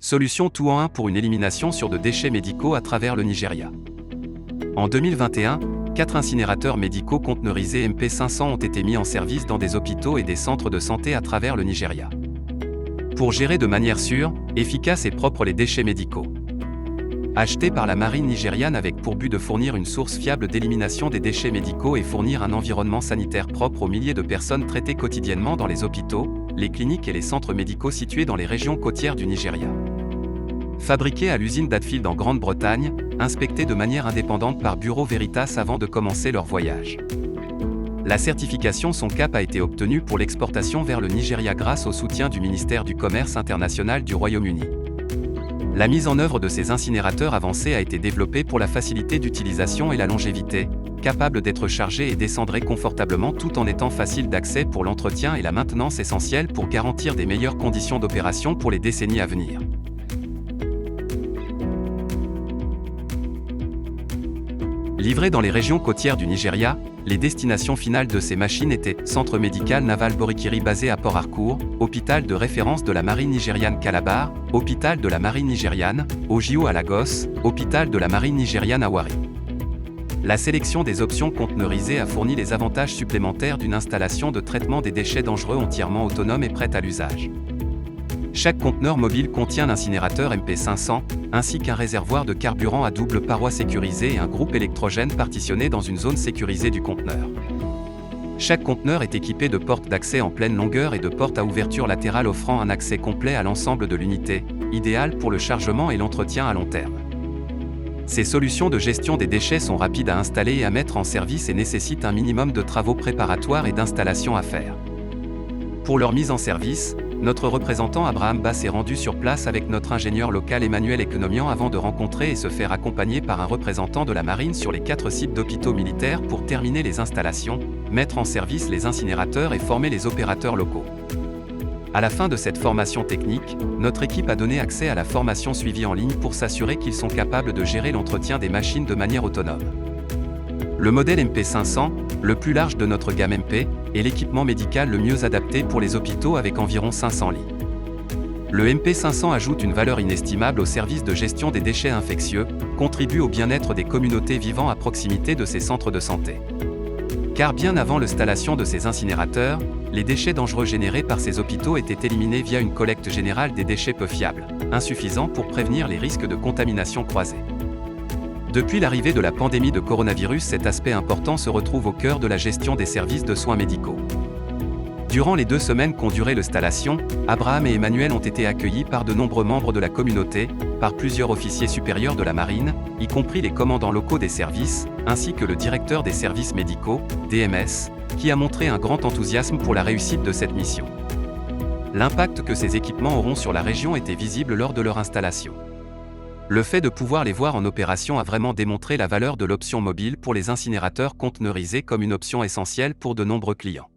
Solution tout en un pour une élimination sûre de déchets médicaux à travers le Nigeria. En 2021, 4 incinérateurs médicaux conteneurisés MP500 ont été mis en service dans des hôpitaux et des centres de santé à travers le Nigeria. Pour gérer de manière sûre, efficace et propre les déchets médicaux. Achetés par la marine nigériane avec pour but de fournir une source fiable d'élimination des déchets médicaux et fournir un environnement sanitaire propre aux milliers de personnes traitées quotidiennement dans les hôpitaux, les cliniques et les centres médicaux situés dans les régions côtières du Nigeria. Fabriqués à l'usine d'Hatfield en Grande-Bretagne, inspectés de manière indépendante par Bureau Veritas avant de commencer leur voyage. La certification SONCAP a été obtenue pour l'exportation vers le Nigeria grâce au soutien du ministère du Commerce international du Royaume-Uni. La mise en œuvre de ces incinérateurs avancés a été développée pour la facilité d'utilisation et la longévité, capable d'être chargés et descendrés confortablement tout en étant facile d'accès pour l'entretien et la maintenance essentielle pour garantir des meilleures conditions d'opération pour les décennies à venir. Livrées dans les régions côtières du Nigeria, les destinations finales de ces machines étaient Centre médical naval Borikiri basé à Port Harcourt, Hôpital de référence de la marine nigériane Calabar, Hôpital de la marine nigériane, Ogio à Lagos, Hôpital de la marine nigériane à Warri. La sélection des options conteneurisées a fourni les avantages supplémentaires d'une installation de traitement des déchets dangereux entièrement autonome et prête à l'usage. Chaque conteneur mobile contient l'incinérateur MP500, ainsi qu'un réservoir de carburant à double paroi sécurisé et un groupe électrogène partitionné dans une zone sécurisée du conteneur. Chaque conteneur est équipé de portes d'accès en pleine longueur et de portes à ouverture latérale offrant un accès complet à l'ensemble de l'unité, idéal pour le chargement et l'entretien à long terme. Ces solutions de gestion des déchets sont rapides à installer et à mettre en service et nécessitent un minimum de travaux préparatoires et d'installation à faire. Pour leur mise en service, notre représentant Abraham Bass est rendu sur place avec notre ingénieur local Emmanuel Ekonomian avant de rencontrer et se faire accompagner par un représentant de la marine sur les 4 sites d'hôpitaux militaires pour terminer les installations, mettre en service les incinérateurs et former les opérateurs locaux. À la fin de cette formation technique, notre équipe a donné accès à la formation suivie en ligne pour s'assurer qu'ils sont capables de gérer l'entretien des machines de manière autonome. Le modèle MP500, le plus large de notre gamme MP, est l'équipement médical le mieux adapté pour les hôpitaux avec environ 500 lits. Le MP500 ajoute une valeur inestimable au service de gestion des déchets infectieux, contribue au bien-être des communautés vivant à proximité de ces centres de santé. Car bien avant l'installation de ces incinérateurs, les déchets dangereux générés par ces hôpitaux étaient éliminés via une collecte générale des déchets peu fiables, insuffisant pour prévenir les risques de contamination croisée. Depuis l'arrivée de la pandémie de coronavirus, cet aspect important se retrouve au cœur de la gestion des services de soins médicaux. Durant les 2 semaines qu'ont duré l'installation, Abraham et Emmanuel ont été accueillis par de nombreux membres de la communauté, par plusieurs officiers supérieurs de la marine, y compris les commandants locaux des services, ainsi que le directeur des services médicaux, DMS, qui a montré un grand enthousiasme pour la réussite de cette mission. L'impact que ces équipements auront sur la région était visible lors de leur installation. Le fait de pouvoir les voir en opération a vraiment démontré la valeur de l'option mobile pour les incinérateurs conteneurisés comme une option essentielle pour de nombreux clients.